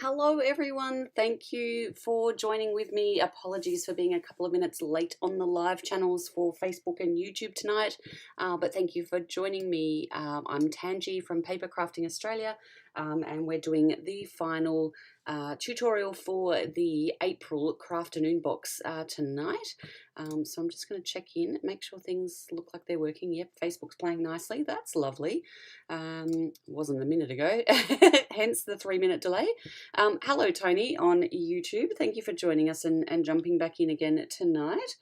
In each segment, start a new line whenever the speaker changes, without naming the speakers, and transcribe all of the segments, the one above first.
Hello everyone, thank you for joining with me. Apologies for being a couple of minutes late on the live channels for Facebook and YouTube tonight, but thank you for joining me. I'm Tangi from Papercrafting Australia, and we're doing the final tutorial for the April Crafternoon Box tonight. So I'm just going to check in, make sure things look like they're working. Yep, Facebook's playing nicely, that's lovely. Wasn't a minute ago, hence the 3-minute delay. Hello, Tony, on YouTube. Thank you for joining us and jumping back in again tonight.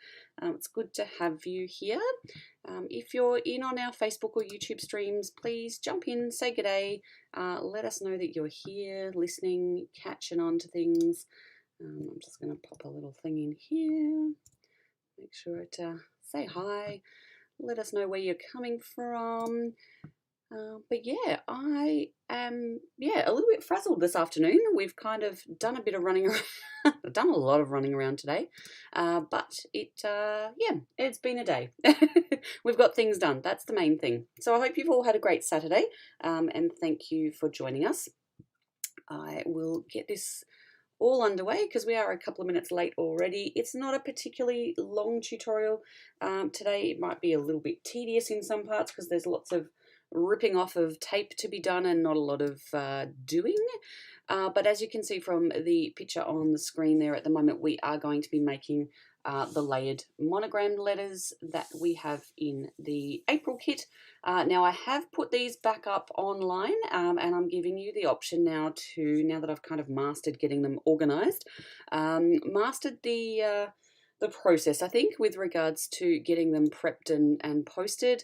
It's good to have you here. If you're in on our Facebook or YouTube streams, please jump in, say g'day, let us know that you're here, listening, catching on to things. I'm just going to pop a little thing in here. Make sure to say hi. Let us know where you're coming from. But yeah, I am a little bit frazzled this afternoon. We've kind of done a bit of running around. I've done a lot of running around today, but it's been a day. We've got things done. That's the main thing. So I hope you've all had a great Saturday, and thank you for joining us. I will get this all underway because we are a couple of minutes late already. It's not a particularly long tutorial today. It might be a little bit tedious in some parts because there's lots of ripping off of tape to be done and not a lot of doing. But as you can see from the picture on the screen there at the moment, we are going to be making the layered monogrammed letters that we have in the April kit. Now I have put these back up online and I'm giving you the option now that I've kind of mastered getting them organized, mastered the process, I think, with regards to getting them prepped and posted.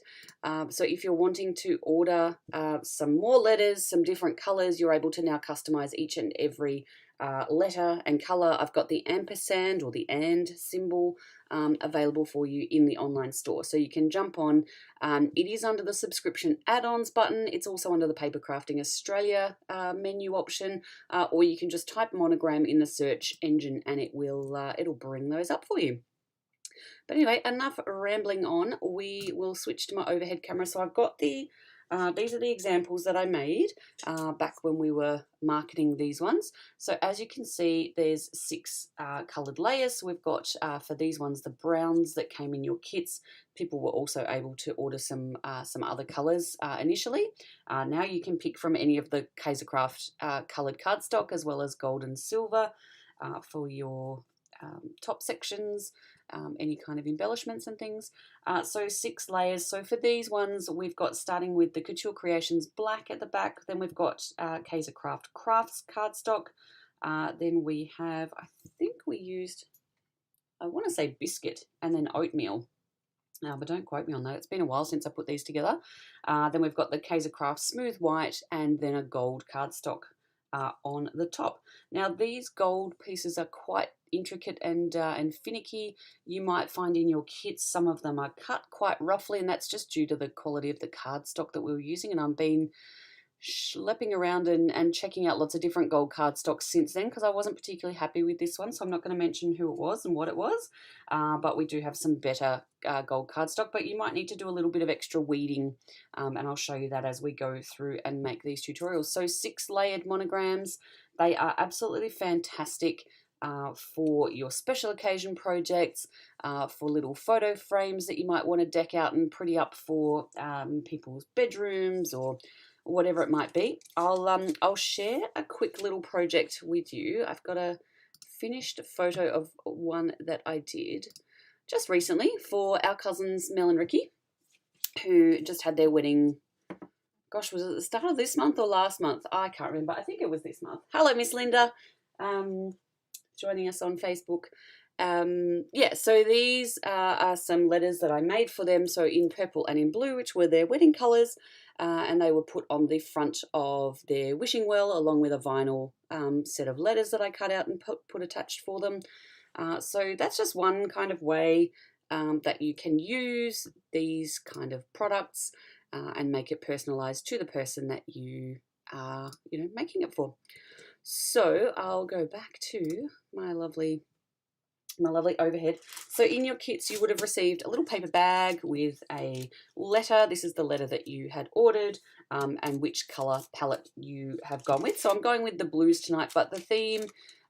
So if you're wanting to order some more letters, some different colors, you're able to now customize each and every letter and color. I've got the ampersand or the and symbol available for you in the online store. So you can jump on. It is under the subscription add-ons button. It's also under the Papercrafting Australia menu option, or you can just type monogram in the search engine and it'll bring those up for you. But anyway, enough rambling on. We will switch to my overhead camera. So I've got these are the examples that I made back when we were marketing these ones. So as you can see, there's 6 coloured layers. So we've got, for these ones, the browns that came in your kits. People were also able to order some other colours initially. Now you can pick from any of the Kaisercraft coloured cardstock, as well as gold and silver for your top sections, any kind of embellishments and things. So 6 layers. So for these ones, we've got, starting with the Couture Creations black at the back, then we've got Kaisercraft Crafts cardstock. Then we have, I think we used, I want to say biscuit and then oatmeal. But don't quote me on that. It's been a while since I put these together. Then we've got the Kaisercraft Smooth White and then a gold cardstock on the top. Now these gold pieces are quite intricate and finicky. You might find in your kits some of them are cut quite roughly, and that's just due to the quality of the cardstock that we were using. And I've been schlepping around and checking out lots of different gold cardstocks since then because I wasn't particularly happy with this one, so I'm not going to mention who it was and what it was, but we do have some better gold cardstock, but you might need to do a little bit of extra weeding, and I'll show you that as we go through and make these tutorials. So 6 layered monograms, they are absolutely fantastic for your special occasion projects, for little photo frames that you might want to deck out and pretty up for people's bedrooms or whatever it might be. I'll share a quick little project with you. I've got a finished photo of one that I did just recently for our cousins Mel and Ricky, who just had their wedding. Gosh, was it the start of this month or last month? I can't remember. I think it was this month. Hello, Miss Linda, joining us on Facebook. So these are some letters that I made for them, so in purple and in blue, which were their wedding colours, and they were put on the front of their wishing well along with a vinyl set of letters that I cut out and put attached for them. So that's just one kind of way that you can use these kind of products and make it personalised to the person that you are making it for. So I'll go back to my lovely my lovely overhead. So in your kits, you would have received a little paper bag with a letter. This is the letter that you had ordered, and which colour palette you have gone with. So I'm going with the blues tonight, but the theme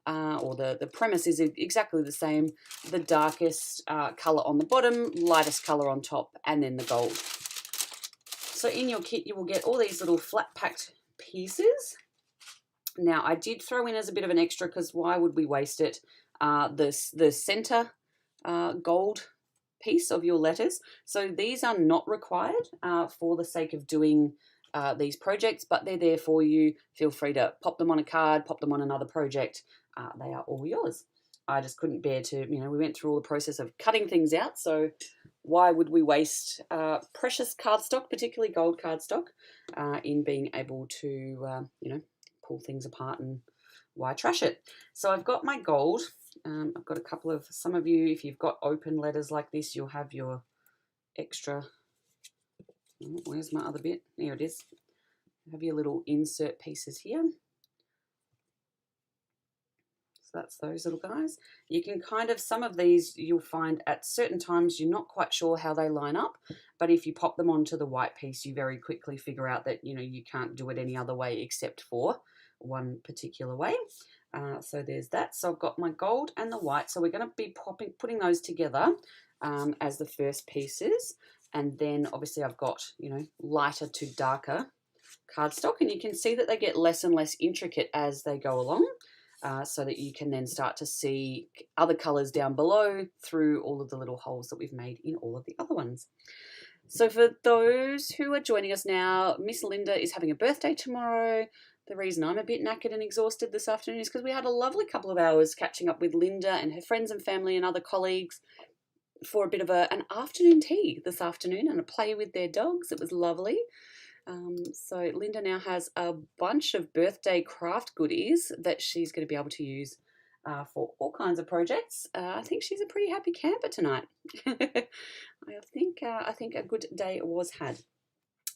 or the premise is exactly the same. The darkest colour on the bottom, lightest colour on top, and then the gold. So in your kit, you will get all these little flat packed pieces. Now, I did throw in as a bit of an extra, because why would we waste it, the center gold piece of your letters. So these are not required for the sake of doing these projects, but they're there for you. Feel free to pop them on a card, pop them on another project. They are all yours. I just couldn't bear to, we went through all the process of cutting things out, so why would we waste precious cardstock, particularly gold cardstock, in being able to, pull things apart, and why trash it? So I've got my gold. I've got a couple of, some of you, if you've got open letters like this, you'll have your extra, where's my other bit? There it is. Have your little insert pieces here. So that's those little guys. You can kind of, some of these you'll find at certain times you're not quite sure how they line up, but if you pop them onto the white piece, you very quickly figure out that, you can't do it any other way except for one particular way. So there's that. So I've got my gold and the white. So we're going to be putting those together as the first pieces. And then obviously I've got, lighter to darker cardstock. And you can see that they get less and less intricate as they go along. So that you can then start to see other colours down below through all of the little holes that we've made in all of the other ones. So for those who are joining us now, Miss Linda is having a birthday tomorrow. The reason I'm a bit knackered and exhausted this afternoon is because we had a lovely couple of hours catching up with Linda and her friends and family and other colleagues for a bit of an afternoon tea this afternoon and a play with their dogs. It was lovely. So Linda now has a bunch of birthday craft goodies that she's going to be able to use for all kinds of projects. I think she's a pretty happy camper tonight. I think a good day was had.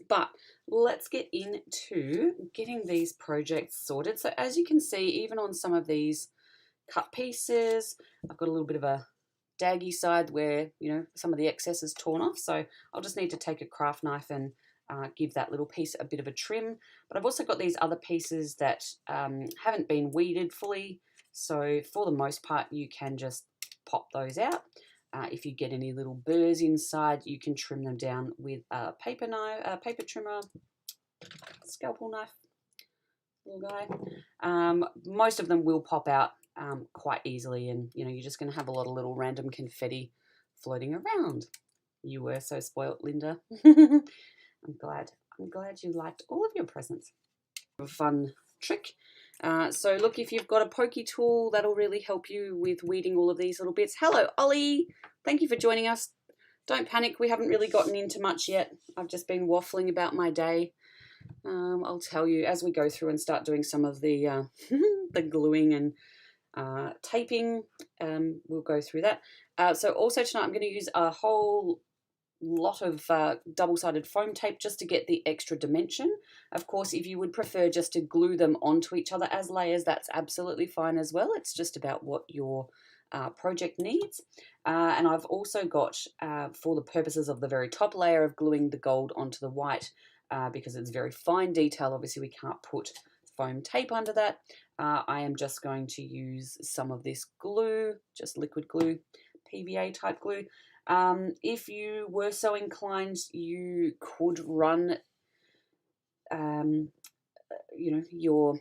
But let's get into getting these projects sorted. So as you can see, even on some of these cut pieces, I've got a little bit of a daggy side where, some of the excess is torn off. So I'll just need to take a craft knife and give that little piece a bit of a trim. But I've also got these other pieces that haven't been weeded fully. So for the most part, you can just pop those out. If you get any little burrs inside, you can trim them down with a paper knife, a paper trimmer, scalpel knife, little guy. Most of them will pop out quite easily, and you're just going to have a lot of little random confetti floating around. You were so spoilt, Linda. I'm glad you liked all of your presents. A fun trick. So look, if you've got a pokey tool, that'll really help you with weeding all of these little bits. Hello, Ollie. Thank you for joining us. Don't panic. We haven't really gotten into much yet. I've just been waffling about my day. I'll tell you as we go through and start doing some of the the gluing and taping. We'll go through that. So also tonight I'm going to use a whole lot of double-sided foam tape just to get the extra dimension. Of course, if you would prefer just to glue them onto each other as layers, that's absolutely fine as well. It's just about what your project needs. And I've also got, for the purposes of the very top layer of gluing the gold onto the white, because it's very fine detail, obviously we can't put foam tape under that. I am just going to use some of this glue, just liquid glue, PVA type glue. If you were so inclined, you could run, your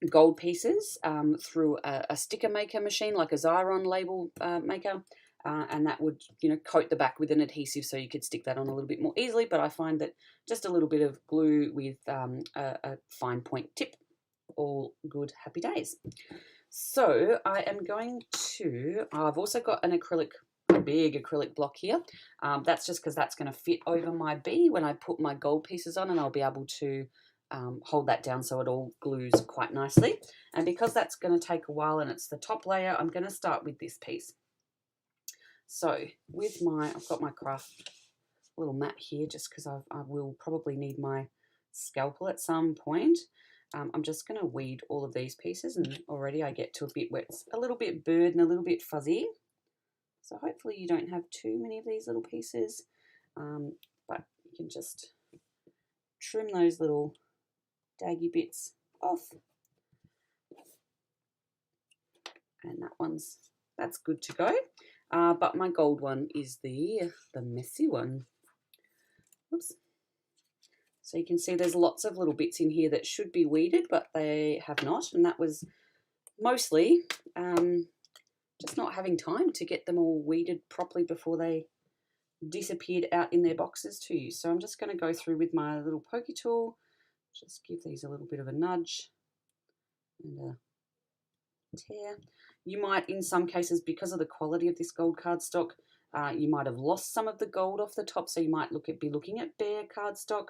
gold pieces through a sticker maker machine, like a Xyron label maker, and that would, coat the back with an adhesive so you could stick that on a little bit more easily. But I find that just a little bit of glue with a fine point tip, all good, happy days. So I am going to, I've also got an big acrylic block here. That's just because that's going to fit over my bee when I put my gold pieces on, and I'll be able to hold that down so it all glues quite nicely. And because that's going to take a while and it's the top layer, I'm going to start with this piece. So I've got my craft little mat here just because I will probably need my scalpel at some point. I'm just going to weed all of these pieces, and already I get to a bit where it's a little bit burred and a little bit fuzzy. So hopefully you don't have too many of these little pieces, but you can just trim those little daggy bits off. And that's good to go. But my gold one is the messy one. Oops. So you can see there's lots of little bits in here that should be weeded, but they have not. And that was mostly just not having time to get them all weeded properly before they disappeared out in their boxes to you. So I'm just going to go through with my little pokey tool, just give these a little bit of a nudge and a tear. You might, in some cases, because of the quality of this gold cardstock, you might have lost some of the gold off the top, so you might be looking at bare cardstock.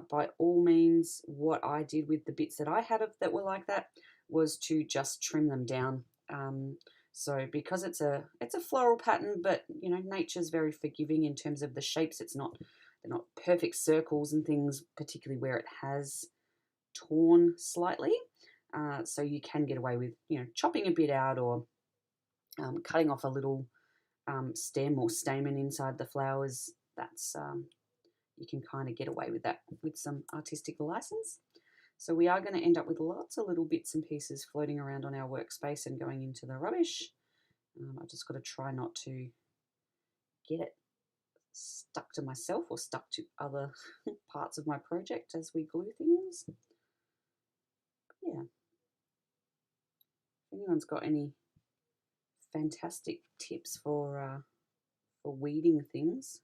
By all means, what I did with the bits that I had that were like that was to just trim them down. So because it's a floral pattern, but you know, nature's very forgiving in terms of the shapes. They're not perfect circles and things, particularly where it has torn slightly. So you can get away with, you know, chopping a bit out or cutting off a little stem or stamen inside the flowers. That's you can kind of get away with that with some artistic license. So we are going to end up with lots of little bits and pieces floating around on our workspace and going into the rubbish. I've just got to try not to get it stuck to myself or stuck to other parts of my project as we glue things. Yeah. If anyone's got any fantastic tips for weeding things,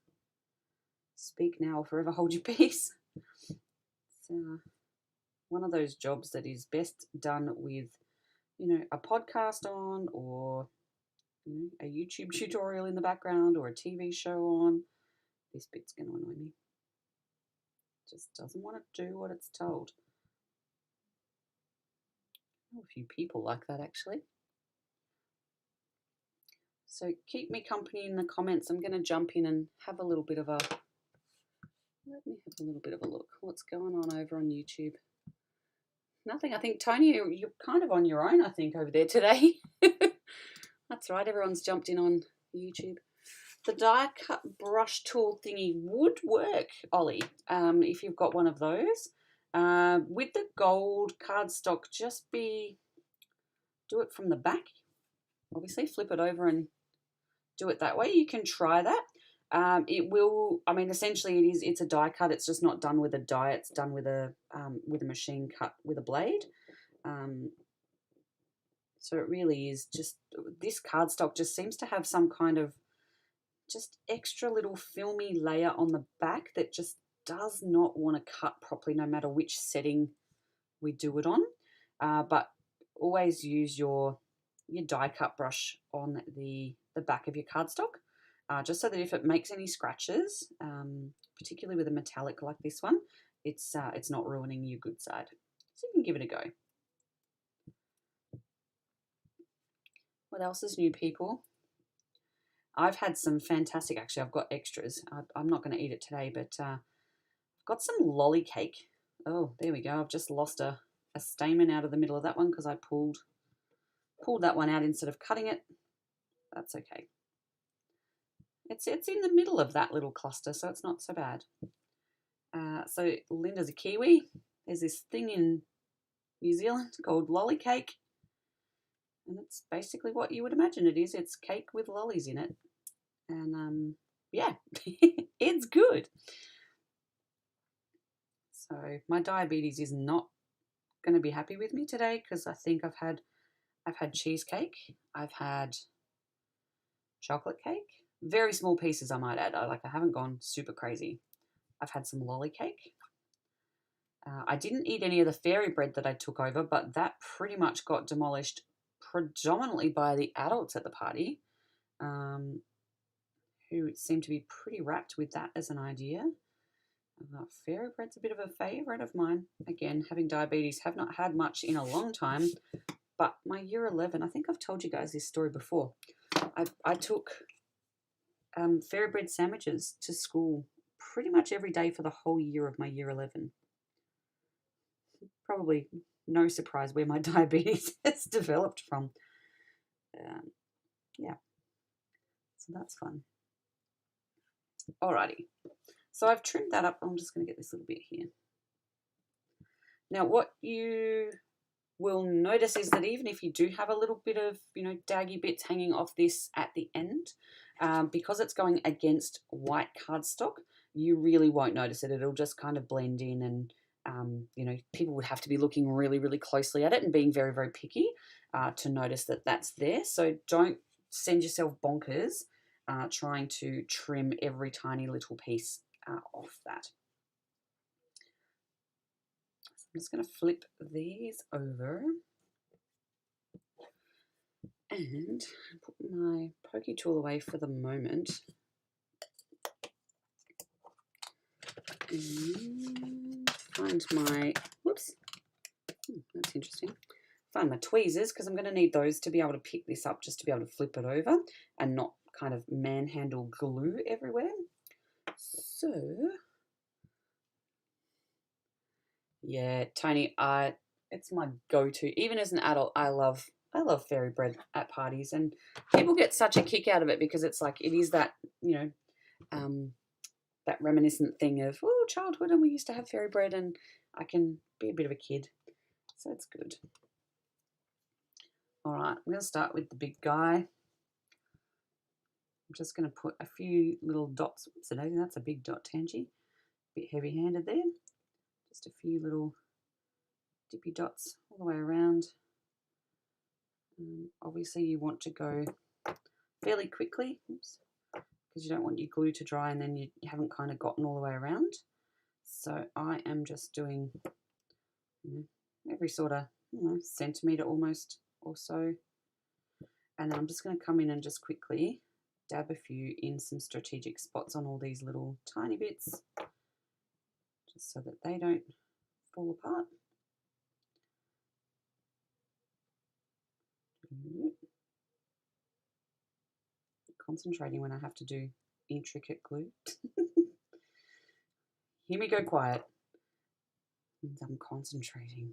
speak now or forever hold your peace. It's one of those jobs that is best done with, you know, a podcast on, or you know, a YouTube tutorial in the background, or a TV show on. This bit's going to annoy me. Just doesn't want to do what it's told. I know a few people like that, actually. So keep me company in the comments. I'm going to jump in and have a little bit of a... Let me have a little bit of a look. What's going on over on YouTube? Nothing. I think, Tony, you're kind of on your own, I think, over there today. That's right. Everyone's jumped in on YouTube. The die cut brush tool thingy would work, Ollie, if you've got one of those. With the gold cardstock, do it from the back. Obviously, flip it over and do it that way. You can try that. It will, I mean, essentially it's a die cut. It's just not done with a die. It's done with a machine cut with a blade. So it really is just, this cardstock just seems to have some kind of just extra little filmy layer on the back that just does not want to cut properly no matter which setting we do it on. But always use your die cut brush on the back of your cardstock, just so that if it makes any scratches, particularly with a metallic like this one, it's not ruining your good side. So you can give it a go. What else is new, people? I've had some fantastic, actually I've got extras. I'm not going to eat it today, but I've got some lolly cake. Oh, there we go. I've just lost a stamen out of the middle of that one because I pulled that one out instead of cutting it. That's okay. It's in the middle of that little cluster, so it's not so bad. So Linda's a Kiwi. There's this thing in New Zealand called lolly cake. And it's basically what you would imagine it is. It's cake with lollies in it. And yeah, it's good. So my diabetes is not going to be happy with me today because I think I've had cheesecake. I've had chocolate cake. Very small pieces, I might add. I haven't gone super crazy. I've had some lolly cake. I didn't eat any of the fairy bread that I took over, but that pretty much got demolished predominantly by the adults at the party, who seemed to be pretty rapt with that as an idea. Fairy bread's a bit of a favourite of mine. Again, having diabetes, have not had much in a long time, but my year 11, I think I've told you guys this story before. I took fairy bread sandwiches to school pretty much every day for the whole year of my year 11. Probably no surprise where my diabetes has developed from. Yeah. So that's fun. Alrighty. So I've trimmed that up. I'm just going to get this little bit here. Now what you will notice is that even if you do have a little bit of, daggy bits hanging off this at the end, because it's going against white cardstock, you really won't notice it. It'll just kind of blend in, and people would have to be looking really, really closely at it and being very, very picky to notice that that's there. So don't send yourself bonkers trying to trim every tiny little piece off that. So I'm just going to flip these over and put my pokey tool away for the moment. And find my, that's interesting. Find my tweezers, because I'm going to need those to be able to pick this up, just to be able to flip it over and not kind of manhandle glue everywhere. So, yeah, Tony, it's my go-to. Even as an adult, I love fairy bread at parties, and people get such a kick out of it because it's like, it is that, that reminiscent thing of, childhood, and we used to have fairy bread, and I can be a bit of a kid, so it's good. All right, I'm going to start with the big guy. I'm just going to put a few little dots. Oops, that's a big dot, Tangy. A bit heavy-handed there. Just a few little dippy dots all the way around. Obviously, you want to go fairly quickly, because you don't want your glue to dry and then you haven't kind of gotten all the way around. So I am just doing every sort of centimetre almost or so. And then I'm just going to come in and just quickly dab a few in some strategic spots on all these little tiny bits, just so that they don't fall apart. Concentrating when I have to do intricate glue. Hear me go quiet. Means I'm concentrating.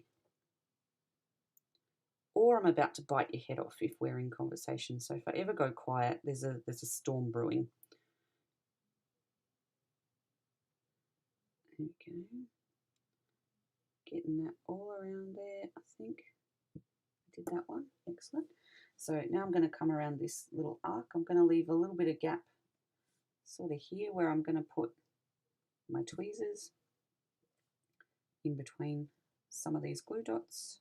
Or I'm about to bite your head off if we're in conversation. So if I ever go quiet, there's a storm brewing. Okay. Getting that all around there, I think. I did that one. Excellent. So now I'm going to come around this little arc. I'm going to leave a little bit of gap sort of here where I'm going to put my tweezers in between some of these glue dots.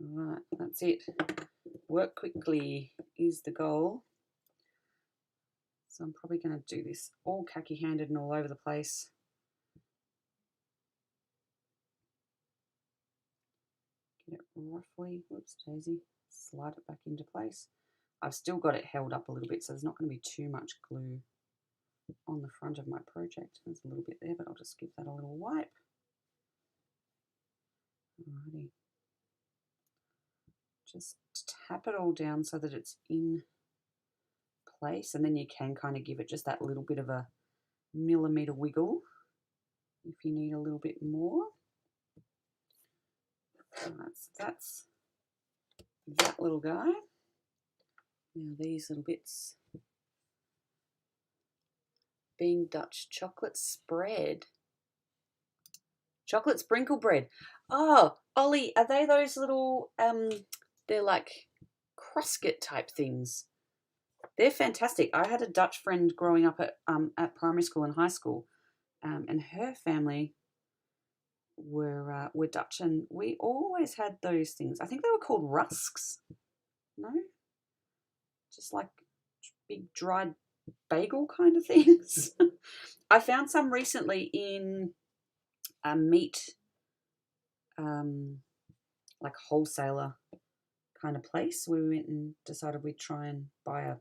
All right, that's it. Work quickly is the goal. So I'm probably going to do this all khaki-handed and all over the place. Get it roughly, whoops daisy, slide it back into place. I've still got it held up a little bit, so there's not going to be too much glue on the front of my project. There's a little bit there, but I'll just give that a little wipe. Alrighty. Just tap it all down so that it's in place, and then you can kind of give it just that little bit of a millimetre wiggle if you need a little bit more. Alright, so that's that little guy. Now these little bits being Dutch chocolate spread. Chocolate sprinkle bread. Oh, Ollie, are they those little, they're like crusket type things? They're fantastic. I had a Dutch friend growing up at primary school and high school, and her family were Dutch, and we always had those things. I think they were called rusks. No? Just like big dried bagel kind of things. I found some recently in a meat, like wholesaler kind of place. We went and decided we'd try and buy a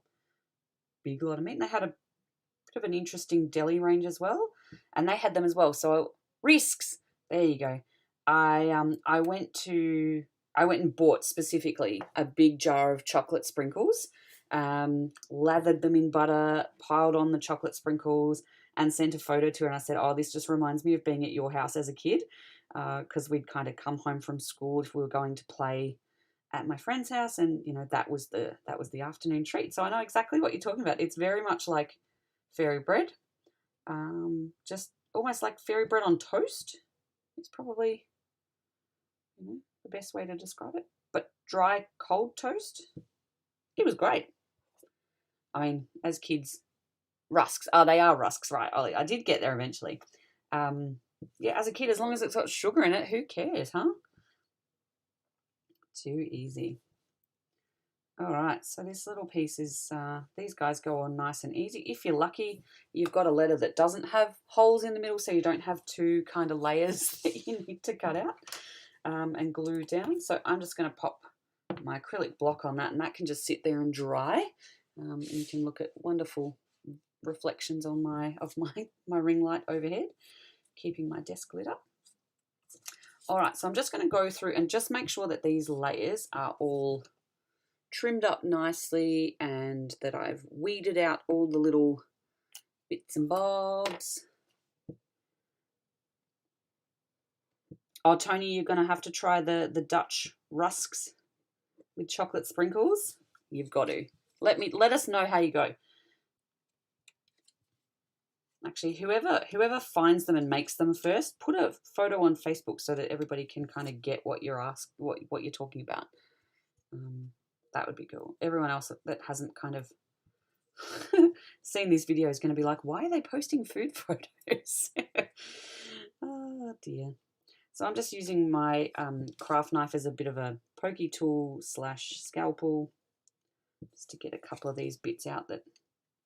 big lot of meat. And they had a bit of an interesting deli range as well, and they had them as well. So risks. There you go. I went and bought specifically a big jar of chocolate sprinkles. Lathered them in butter, piled on the chocolate sprinkles, and sent a photo to her. And I said, oh, this just reminds me of being at your house as a kid, because we'd kind of come home from school if we were going to play at my friend's house, and you know, that was the afternoon treat. So I know exactly what you're talking about. It's very much like fairy bread, just almost like fairy bread on toast. It's probably, you know, the best way to describe it. But dry, cold toast. It was great. I mean, as kids, rusks. Oh, they are rusks, right, Ollie? I did get there eventually. Yeah, as a kid, as long as it's got sugar in it, who cares, huh? Too easy. All right, so this little piece is, these guys go on nice and easy. If you're lucky, you've got a letter that doesn't have holes in the middle, so you don't have two kind of layers that you need to cut out and glue down. So I'm just going to pop my acrylic block on that, and that can just sit there and dry. And you can look at wonderful reflections on my ring light overhead, keeping my desk lit up. All right, so I'm just going to go through and just make sure that these layers are all trimmed up nicely and that I've weeded out all the little bits and bobs. Oh, Tony, you're going to have to try the Dutch rusks with chocolate sprinkles. You've got to. Let us know how you go. Actually, whoever finds them and makes them first, put a photo on Facebook so that everybody can kind of get what you're what you're talking about. That would be cool. Everyone else that hasn't kind of seen this video is going to be like, why are they posting food photos? Oh dear. So I'm just using my craft knife as a bit of a pokey tool / scalpel, just to get a couple of these bits out that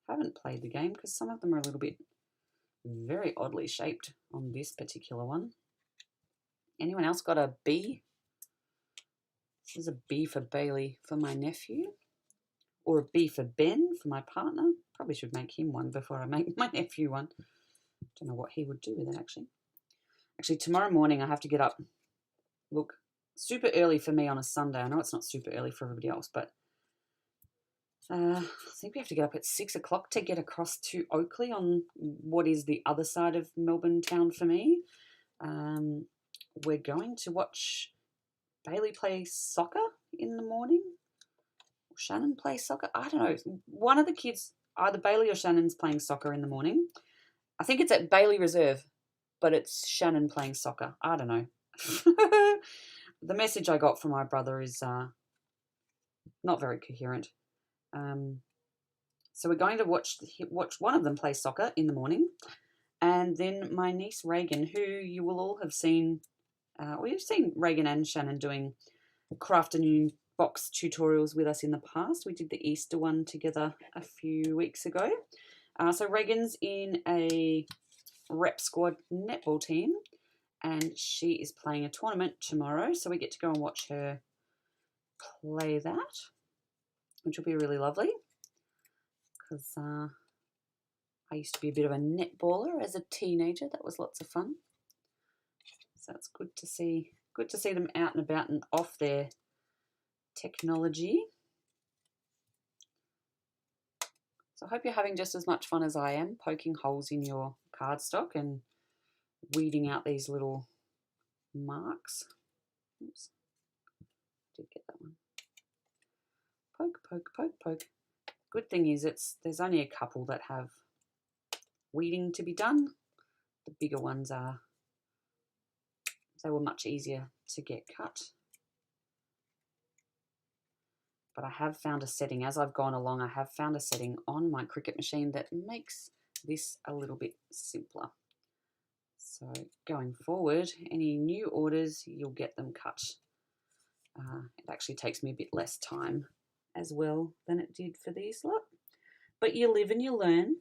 haven't played the game, because some of them are a little bit very oddly shaped on this particular one. Anyone else got a B? This is a B for Bailey for my nephew, or a B for Ben for my partner. Probably should make him one before I make my nephew one. Don't know what he would do with it, actually. Actually, tomorrow morning I have to get up, look, super early for me on a Sunday. I know it's not super early for everybody else, but I think we have to get up at 6 o'clock to get across to Oakley on what is the other side of Melbourne town for me. We're going to watch Bailey play soccer in the morning. Or Shannon play soccer. I don't know. One of the kids, either Bailey or Shannon's playing soccer in the morning. I think it's at Bailey Reserve, but it's Shannon playing soccer. I don't know. The message I got from my brother is not very coherent. So we're going to watch one of them play soccer in the morning, and then my niece Reagan, who you will all have seen, you've seen Reagan and Shannon doing Crafternoon Box tutorials with us in the past. We did the Easter one together a few weeks ago. So Reagan's in a rep squad netball team, and she is playing a tournament tomorrow, so we get to go and watch her play that, which will be really lovely, because I used to be a bit of a netballer as a teenager. That was lots of fun. So it's good to see them out and about and off their technology. So I hope you're having just as much fun as I am, poking holes in your cardstock and weeding out these little marks. Oops, did get that one. Poke, poke, poke, poke. Good thing is there's only a couple that have weeding to be done. The bigger ones they were much easier to get cut. But I have found a setting, as I've gone along, I have found a setting on my Cricut machine that makes this a little bit simpler. So going forward, any new orders, you'll get them cut. It actually takes me a bit less time as well than it did for these lot. But you live and you learn.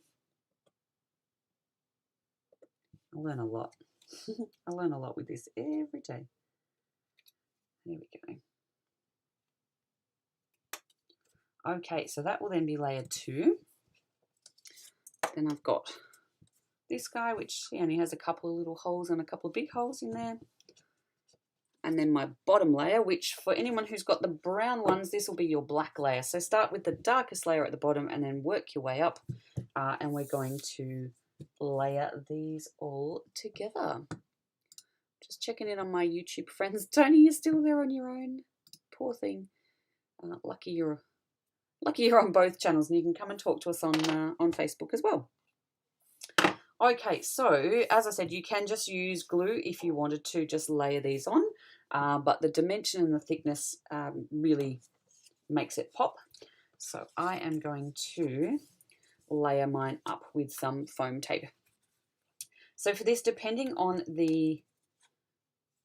I learn a lot. I learn a lot with this every day. There we go. Okay, so that will then be layer 2. Then I've got this guy, which he only has a couple of little holes and a couple of big holes in there. And then my bottom layer, which for anyone who's got the brown ones, this will be your black layer. So start with the darkest layer at the bottom and then work your way up. And we're going to layer these all together. Just checking in on my YouTube friends. Tony, you're still there on your own? Poor thing. lucky you're on both channels, and you can come and talk to us on Facebook as well. Okay, so as I said, you can just use glue if you wanted to just layer these on, but the dimension and the thickness really makes it pop. So I am going to layer mine up with some foam tape. So for this, depending on the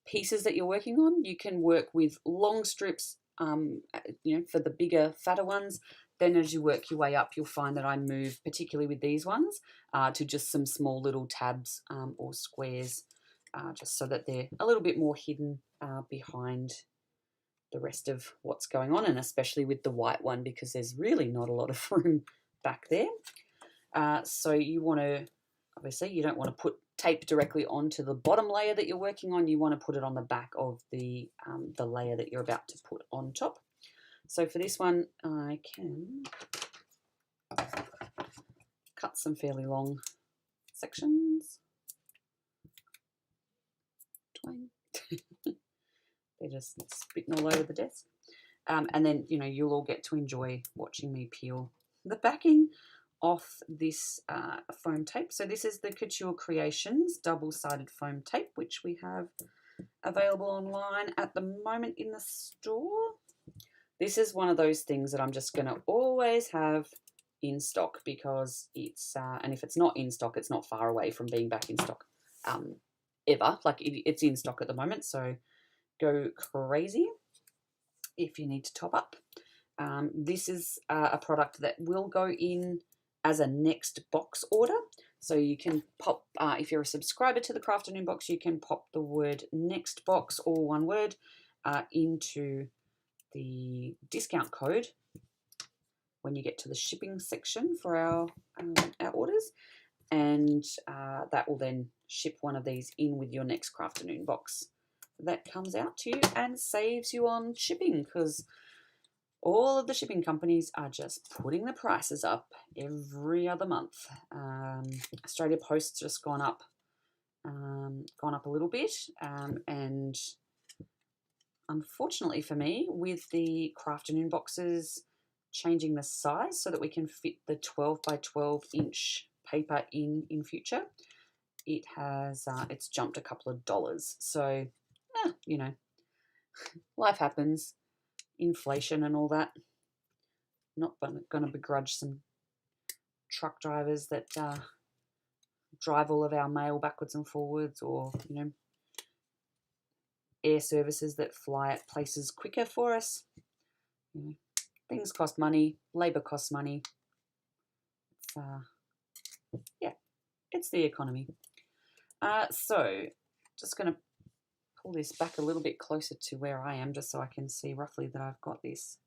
pieces that you're working on, you can work with long strips, for the bigger, fatter ones. Then as you work your way up, you'll find that I move, particularly with these ones, to just some small little tabs or squares, just so that they're a little bit more hidden behind the rest of what's going on, and especially with the white one, because there's really not a lot of room back there. So you want to, obviously, you don't want to put tape directly onto the bottom layer that you're working on. You want to put it on the back of the layer that you're about to put on top. So for this one, I can cut some fairly long sections. They're just spitting all over the desk. And then, you'll all get to enjoy watching me peel the backing off this foam tape. So this is the Couture Creations double-sided foam tape, which we have available online at the moment in the store. This is one of those things that I'm just going to always have in stock, because it's, and if it's not in stock, it's not far away from being back in stock ever. Like it's in stock at the moment, so go crazy if you need to top up. This is a product that will go in as a next box order. So you can pop, if you're a subscriber to the Crafternoon Box, you can pop the word next box, all one word, into the discount code when you get to the shipping section for our orders, and that will then ship one of these in with your next Crafternoon Box that comes out to you and saves you on shipping, because all of the shipping companies are just putting the prices up every other month. Australia Post's just gone up a little bit, and unfortunately for me, with the Crafternoon boxes changing the size so that we can fit the 12 by 12 inch paper in future, it has it's jumped a couple of dollars. So, life happens, inflation and all that. Not going to begrudge some truck drivers that drive all of our mail backwards and forwards, or air services that fly at places quicker for us. Things cost money, labour costs money. It's the economy. So just going to pull this back a little bit closer to where I am, just so I can see roughly that I've got this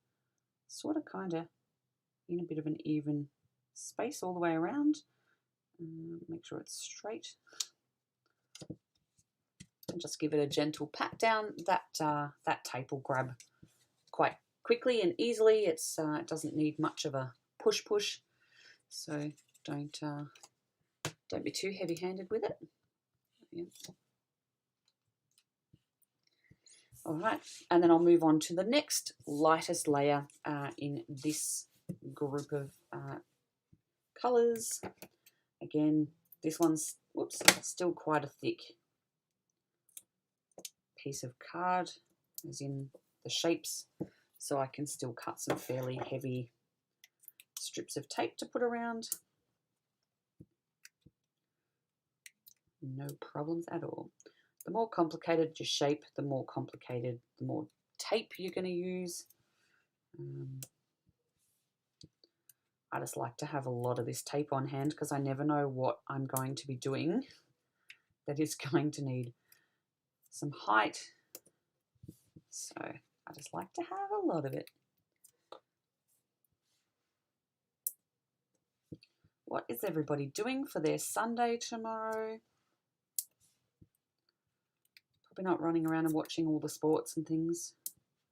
sort of kind of in a bit of an even space all the way around. Make sure it's straight. And just give it a gentle pat down. That tape will grab quite quickly and easily. It doesn't need much of a push, so don't be too heavy-handed with it. Yeah. All right, and then I'll move on to the next lightest layer in this group of colours. Again, this one's still quite a thick piece of card, as in the shapes, so I can still cut some fairly heavy strips of tape to put around. No problems at all. The more complicated your shape, the more tape you're going to use. I just like to have a lot of this tape on hand, because I never know what I'm going to be doing that is going to need some height. So I just like to have a lot of it. What is everybody doing for their Sunday tomorrow? Probably not running around and watching all the sports and things.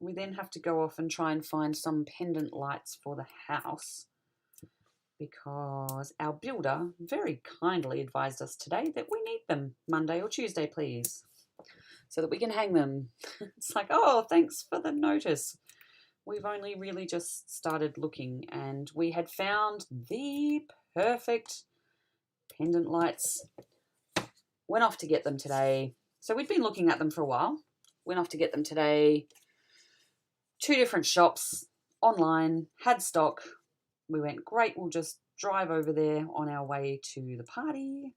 We then have to go off and try and find some pendant lights for the house, because our builder very kindly advised us today that we need them Monday or Tuesday, please, so that we can hang them. It's like, oh, thanks for the notice. we've only really just started looking, and we had found the perfect pendant lights. Went off to get them today. So we'd been looking at them for a while. Went off to get them today. 2 different shops, online, had stock. We went, great, we'll just drive over there on our way to the party.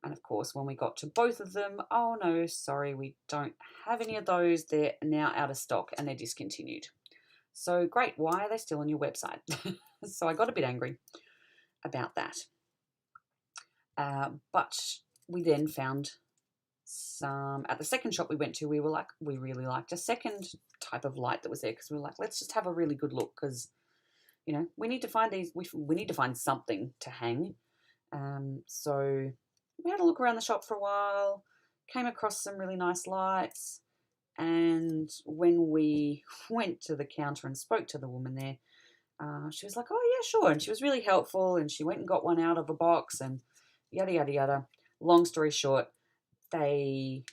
And of course, when we got to both of them, oh no, sorry, we don't have any of those. They're now out of stock and they're discontinued. So great, why are they still on your website? So I got a bit angry about that. But we then found some, at the second shop we went to, we were like, we really liked a second type of light that was there, because we were like, let's just have a really good look, because, you know, we need to find these, we need to find something to hang. So we had a look around the shop for a while, came across some really nice lights, and when we went to the counter and spoke to the woman there, she was like, oh yeah, sure, and she was really helpful, and she went and got one out of a box, and yada yada yada. Long story short, they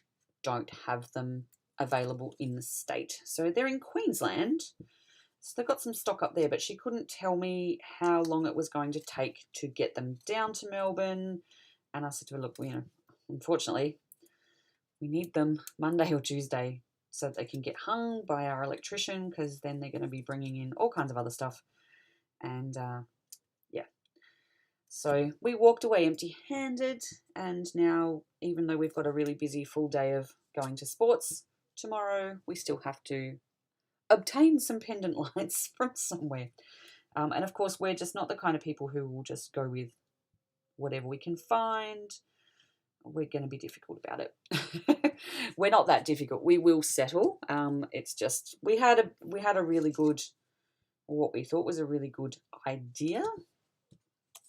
don't have them available in the state. So they're in Queensland. So they've got some stock up there, but she couldn't tell me how long it was going to take to get them down to Melbourne. And I said to her, look, you know, unfortunately, we need them Monday or Tuesday so that they can get hung by our electrician, because then they're going to be bringing in all kinds of other stuff. And yeah. So we walked away empty-handed, and now, even though we've got a really busy full day of going to sports tomorrow, we still have to obtain some pendant lights from somewhere. And of course, we're just not the kind of people who will just go with whatever we can find. We're going to be difficult about it. We're not that difficult. We will settle. It's just we had a really good, what we thought was a really good idea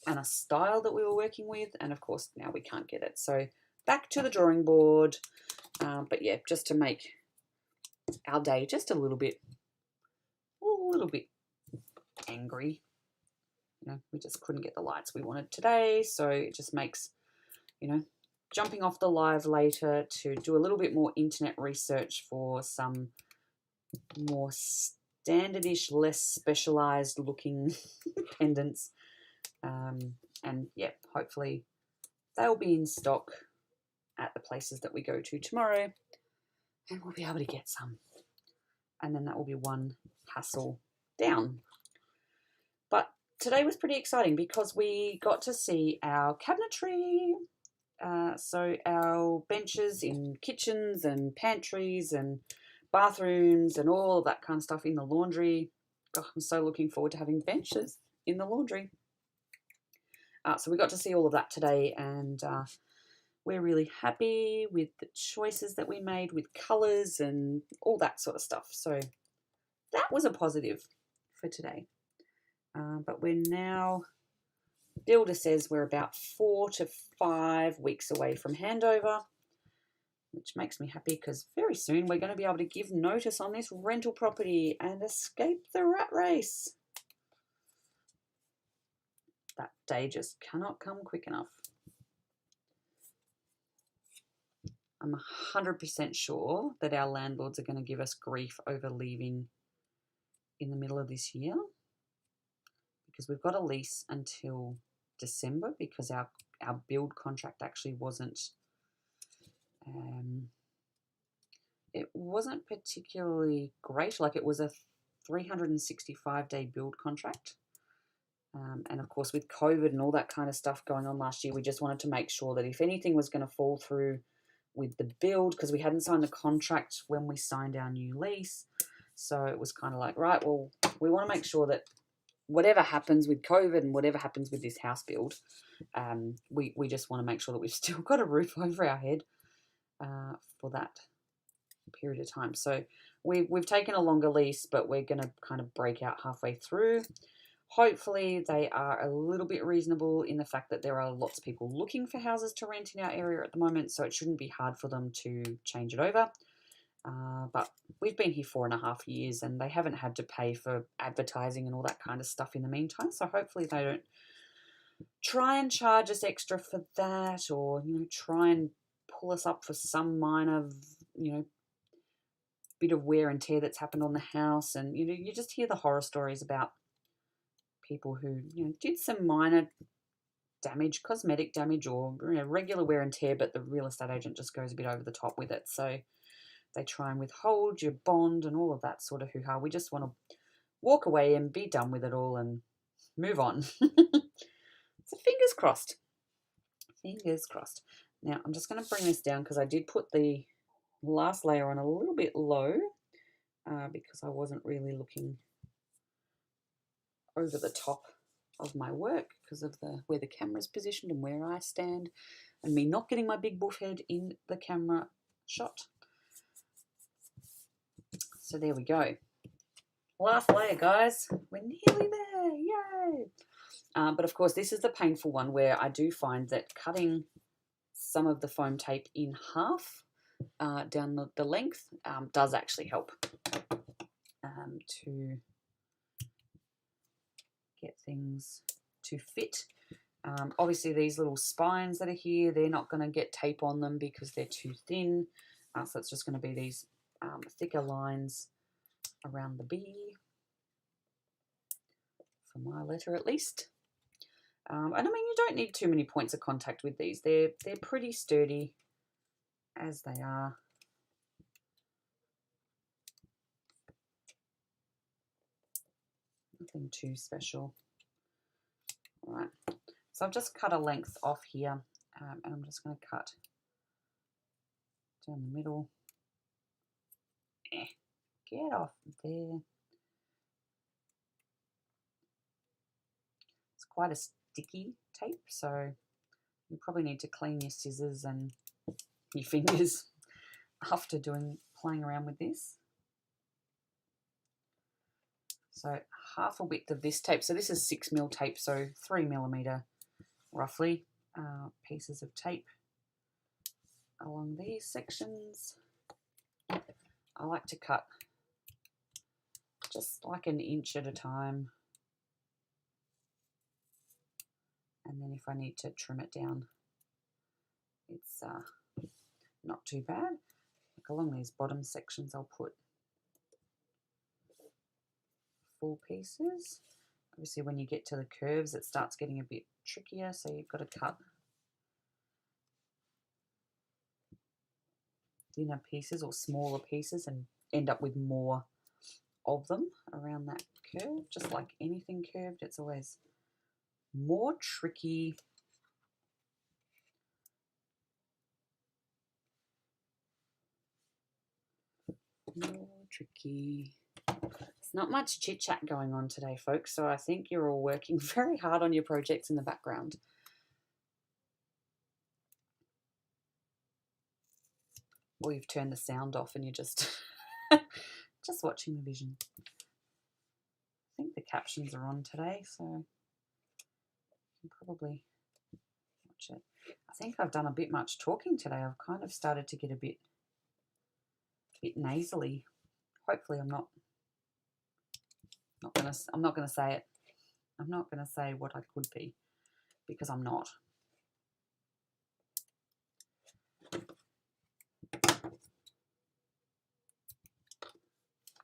and a style that we were working with, and of course now we can't get it. So back to the drawing board. But yeah, just to make our day just a little bit angry. You know, we just couldn't get the lights we wanted today, so it just makes, you know, jumping off the live later to do a little bit more internet research for some more standardish, less specialized looking pendants. And yeah, hopefully they'll be in stock at the places that we go to tomorrow, and we'll be able to get some. And then that will be one hassle down. But today was pretty exciting because we got to see our cabinetry. So our benches in kitchens and pantries and bathrooms and all of that kind of stuff in the laundry. God, I'm so looking forward to having benches in the laundry. So we got to see all of that today, and we're really happy with the choices that we made with colours and all that sort of stuff. So that was a positive for today. But we're now, Builder says we're about 4 to 5 weeks away from handover, which makes me happy because very soon we're going to be able to give notice on this rental property and escape the rat race. That day just cannot come quick enough. I'm 100% sure that our landlords are going to give us grief over leaving in the middle of this year, because we've got a lease until December, because our build contract actually wasn't particularly great. Like, it was a 365-day build contract. And of course, with COVID and all that kind of stuff going on last year, we just wanted to make sure that if anything was going to fall through with the build, because we hadn't signed the contract when we signed our new lease. So it was kind of like, right, well, we want to make sure that whatever happens with COVID and whatever happens with this house build, we just want to make sure that we've still got a roof over our head for that period of time. So we've taken a longer lease, but we're going to kind of break out halfway through. Hopefully they are a little bit reasonable in the fact that there are lots of people looking for houses to rent in our area at the moment, so it shouldn't be hard for them to change it over. But we've been here 4.5 years and they haven't had to pay for advertising and all that kind of stuff in the meantime, so hopefully they don't try and charge us extra for that, or, you know, try and pull us up for some minor, you know, bit of wear and tear that's happened on the house, and you just hear the horror stories about people who did some minor damage, cosmetic damage, or regular wear and tear, but the real estate agent just goes a bit over the top with it. So they try and withhold your bond and all of that sort of hoo-ha. We just want to walk away and be done with it all and move on. So fingers crossed. Fingers crossed. Now I'm just going to bring this down because I did put the last layer on a little bit low because I wasn't really looking over the top of my work because of where the camera's positioned and where I stand, and me not getting my big buff head in the camera shot. So there we go. Last layer, guys. We're nearly there. Yay! But of course, this is the painful one where I do find that cutting some of the foam tape in half down the length does actually help to get things to fit. Obviously, these little spines that are here, they're not going to get tape on them because they're too thin. So it's just going to be these thicker lines around the B, for my letter at least. And I mean, you don't need too many points of contact with these. They're pretty sturdy as they are. Nothing too special. All right, so I've just cut a length off here, and I'm just going to cut down the middle. Get off there. It's quite a sticky tape, so you probably need to clean your scissors and your fingers after playing around with this. So half a width of this tape. So this is 6mm tape, so 3mm roughly pieces of tape along these sections. I like to cut just like an inch at a time. And then if I need to trim it down, it's not too bad. Like along these bottom sections, I'll put full pieces. Obviously, when you get to the curves, it starts getting a bit trickier, so you've got to cut thinner pieces or smaller pieces and end up with more of them around that curve. Just like anything curved, it's always more tricky. More tricky. There's not much chit chat going on today, folks, so I think you're all working very hard on your projects in the background. Or you've turned the sound off and you're just just watching the vision. I think the captions are on today, so you can probably watch it. I think I've done a bit much talking today. I've kind of started to get a bit nasally. Hopefully I'm not gonna say it. I'm not gonna say what I could be, because I'm not.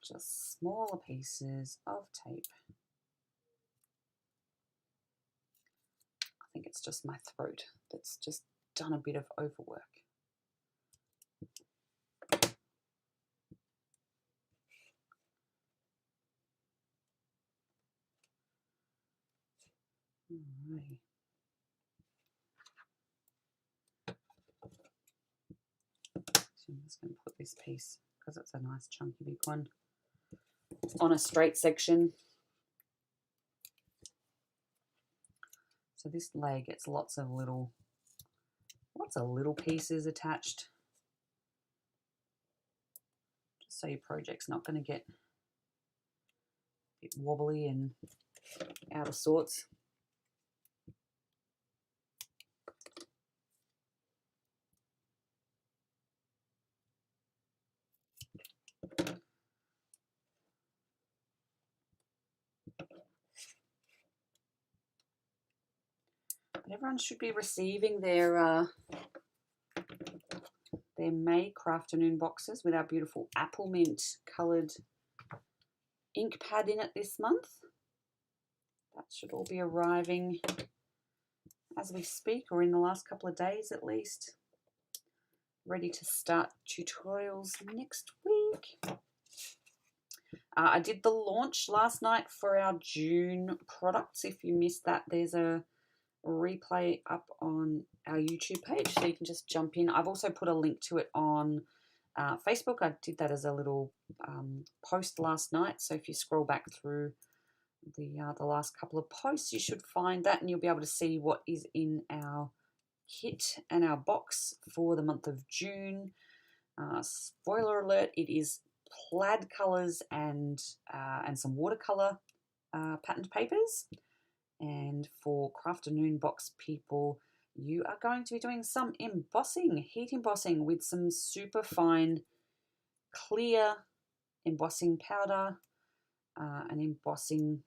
Just smaller pieces of tape. I think it's just my throat that's just done a bit of overwork. Alright. So I'm just going to put this piece, because it's a nice chunky big one, on a straight section. So this leg gets lots of little pieces attached, just so your project's not going to get a bit wobbly and out of sorts. But everyone should be receiving their their May Crafternoon boxes with our beautiful apple mint coloured ink pad in it this month. That should all be arriving as we speak, or in the last couple of days at least. Ready to start tutorials next week. I did the launch last night for our June products. If you missed that, there's a replay up on our YouTube page, so you can just jump in. I've also put a link to it on Facebook. I did that as a little post last night, so if you scroll back through the last couple of posts, you should find that, and you'll be able to see what is in our kit and our box for the month of June. Spoiler alert, it is plaid colours and some watercolour patterned papers. And for Crafternoon Box people, you are going to be doing some embossing, heat embossing with some super fine clear embossing powder, an embossing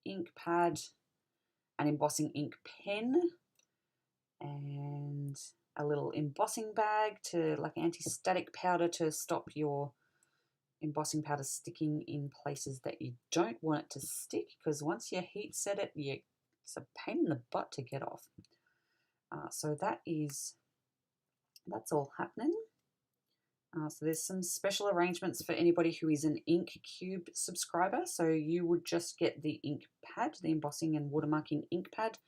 ink pad, an embossing ink pen, and a little embossing bag to like anti-static powder to stop your embossing powder sticking in places that you don't want it to stick, because once you heat set it, it's a pain in the butt to get off. So that's all happening. So there's some special arrangements for anybody who is an Ink Cube subscriber. So you would just get the ink pad, the embossing and watermarking ink pad,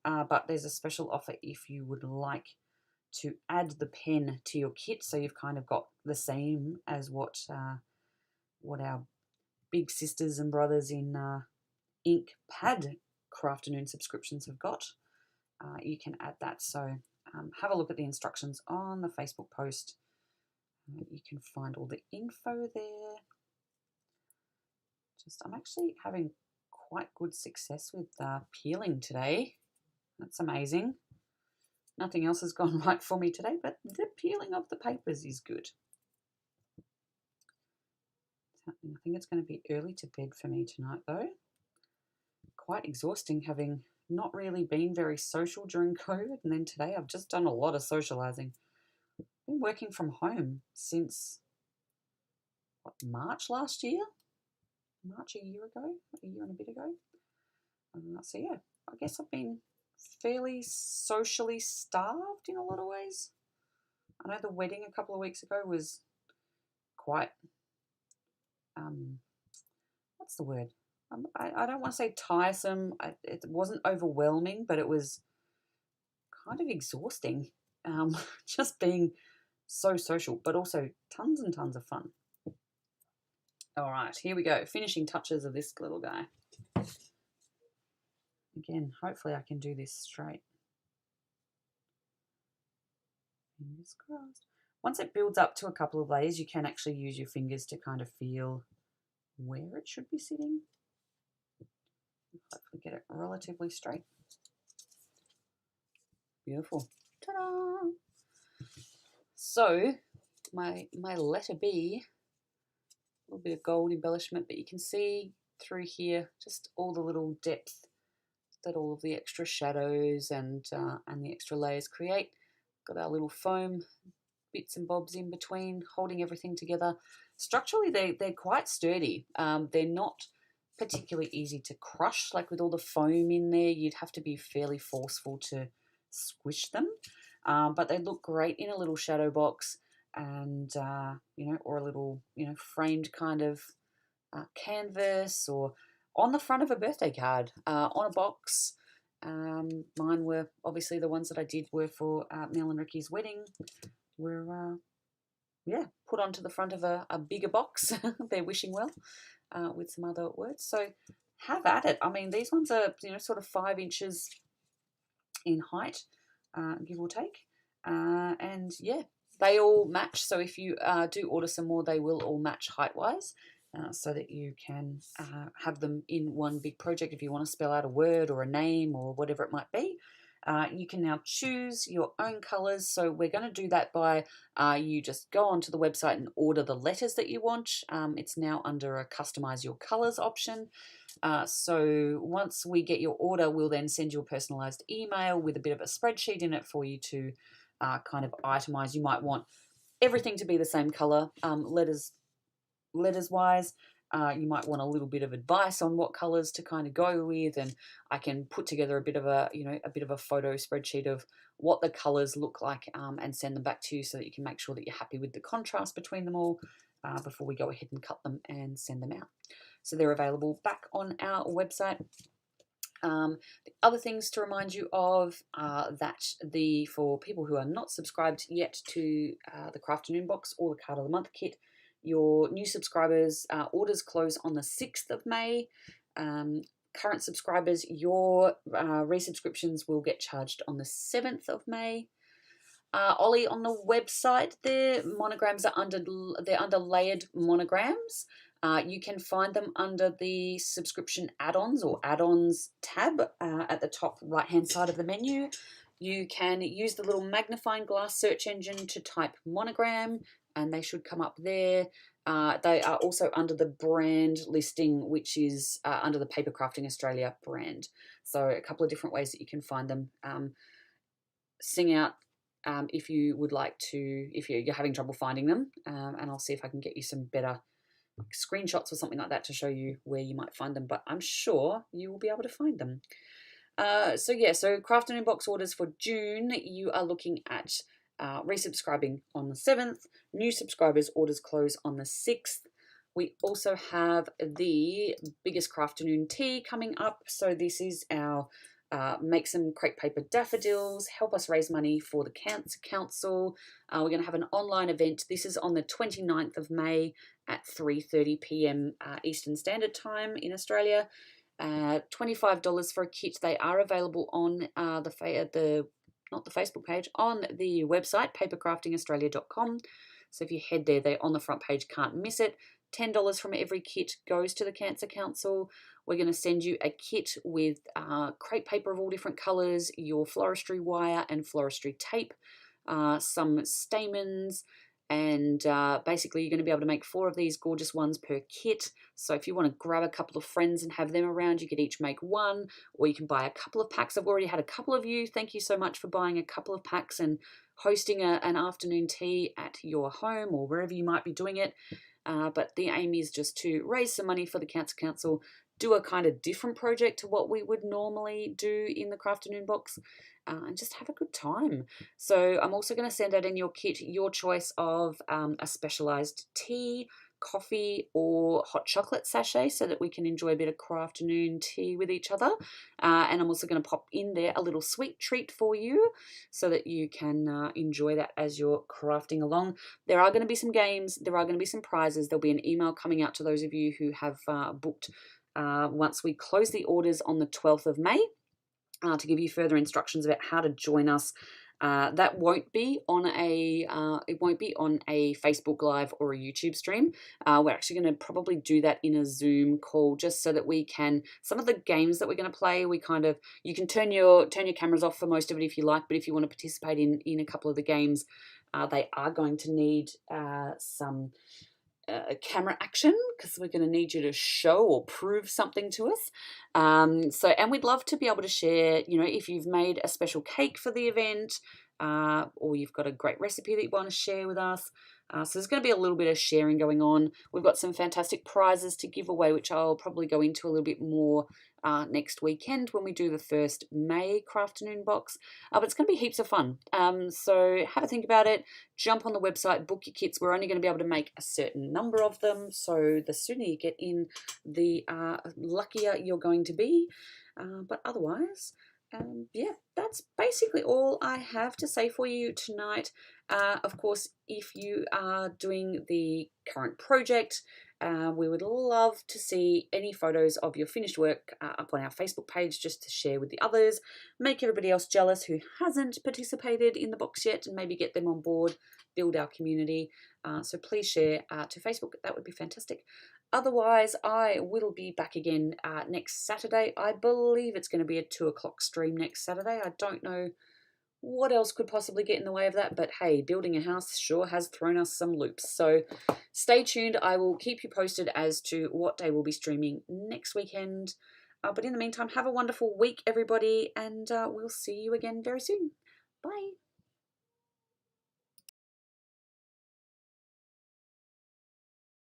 but there's a special offer if you would like to add the pen to your kit, so you've kind of got the same as what our big sisters and brothers in ink pad Crafternoon subscriptions have got. You can add that. So have a look at the instructions on the Facebook post. You can find all the info there. I'm actually having quite good success with peeling today. That's amazing. Nothing else has gone right for me today, but the peeling of the papers is good. I think it's going to be early to bed for me tonight though. Quite exhausting, having not really been very social during COVID, and then today I've just done a lot of socialising. I've been working from home since March last year? March a year and a bit ago. So yeah, I guess I've been fairly socially starved in a lot of ways. I know the wedding a couple of weeks ago was quite, what's the word? I don't want to say tiresome. It wasn't overwhelming, but it was kind of exhausting. Just being so social, but also tons and tons of fun. All right, here we go. Finishing touches of this little guy. Again, hopefully I can do this straight. Fingers crossed. Once it builds up to a couple of layers, you can actually use your fingers to kind of feel where it should be sitting. Hopefully get it relatively straight. Beautiful. Ta-da! So my letter B, a little bit of gold embellishment, but you can see through here just all the little depth that all of the extra shadows and the extra layers create. Got our little foam bits and bobs in between, holding everything together. Structurally, they're quite sturdy. They're not particularly easy to crush. Like with all the foam in there, you'd have to be fairly forceful to squish them. But they look great in a little shadow box, and or a little framed kind of canvas, or on the front of a birthday card, on a box. Mine were obviously the ones that I did were for Mel and Ricky's wedding. Were put onto the front of a bigger box. They're wishing well with some other words. So have at it. I mean, these ones are sort of 5 inches in height, give or take, and yeah, they all match. So if you do order some more, they will all match height wise. So that you can have them in one big project. If you want to spell out a word or a name or whatever it might be, you can now choose your own colours. So we're going to do that by you just go onto the website and order the letters that you want. It's now under a customise your colours option. So once we get your order, we'll then send you a personalised email with a bit of a spreadsheet in it for you to kind of itemise. You might want everything to be the same color, letters wise. You might want a little bit of advice on what colors to kind of go with, and I can put together a bit of a photo spreadsheet of what the colors look like, and send them back to you so that you can make sure that you're happy with the contrast between them all before we go ahead and cut them and send them out. So they're available back on our website. The other things to remind you of are that for people who are not subscribed yet to the Crafternoon Box or the Card of the Month kit, your new subscribers' orders close on the 6th of May. Current subscribers, your resubscriptions will get charged on the 7th of May. Ollie, on the website, their monograms are under layered monograms. You can find them under the subscription add-ons or add-ons tab at the top right-hand side of the menu. You can use the little magnifying glass search engine to type monogram, and they should come up there. They are also under the brand listing, which is under the Papercrafting Australia brand. So a couple of different ways that you can find them. Sing out if you would like to, if you're having trouble finding them, and I'll see if I can get you some better screenshots or something like that to show you where you might find them, but I'm sure you will be able to find them. So Crafternoon Box orders for June, you are looking at resubscribing on the 7th. New subscribers orders close on the 6th. We also have the biggest Crafternoon tea coming up. So this is our make some crepe paper daffodils, help us raise money for the Cancer Council. We're going to have an online event. This is on the 29th of May at 3:30 p.m. Eastern Standard Time in Australia. $25 for a kit. They are available on not the Facebook page, on the website, papercraftingaustralia.com. So if you head there, they're on the front page, can't miss it. $10 from every kit goes to the Cancer Council. We're going to send you a kit with crepe paper of all different colours, your floristry wire and floristry tape, some stamens, and basically you're going to be able to make 4 of these gorgeous ones per kit. So if you want to grab a couple of friends and have them around, you could each make 1, or you can buy a couple of packs. I've already had a couple of you. Thank you so much for buying a couple of packs and hosting an afternoon tea at your home or wherever you might be doing it. But the aim is just to raise some money for the Cancer Council, do a kind of different project to what we would normally do in the Crafternoon Box, and just have a good time. So I'm also going to send out in your kit your choice of a specialised tea, coffee or hot chocolate sachet so that we can enjoy a bit of Crafternoon tea with each other. And I'm also going to pop in there a little sweet treat for you so that you can enjoy that as you're crafting along. There are going to be some games, there are going to be some prizes. There'll be an email coming out to those of you who have booked once we close the orders on the 12th of May to give you further instructions about how to join us. That won't be on a Facebook Live or a YouTube stream. We're actually going to probably do that in a Zoom call just so that we can, some of the games that we're going to play, you can turn your cameras off for most of it if you like, but if you want to participate in a couple of the games, they are going to need some camera action because we're going to need you to show or prove something to us. And we'd love to be able to share, if you've made a special cake for the event, or you've got a great recipe that you want to share with us. So there's going to be a little bit of sharing going on. We've got some fantastic prizes to give away, which I'll probably go into a little bit more next weekend when we do the first May Crafternoon Box. But it's going to be heaps of fun. So have a think about it. Jump on the website, book your kits. We're only going to be able to make a certain number of them. So the sooner you get in, the luckier you're going to be. But otherwise, that's basically all I have to say for you tonight. Of course, if you are doing the current project, we would love to see any photos of your finished work up on our Facebook page just to share with the others, make everybody else jealous who hasn't participated in the box yet and maybe get them on board, build our community. So please share to Facebook. That would be fantastic. Otherwise, I will be back again next Saturday. I believe it's going to be a 2 o'clock stream next Saturday. I don't know what else could possibly get in the way of that, but hey, building a house sure has thrown us some loops. So stay tuned. I will keep you posted as to what day we'll be streaming next weekend. But in the meantime, have a wonderful week, everybody, and we'll see you again very soon. Bye.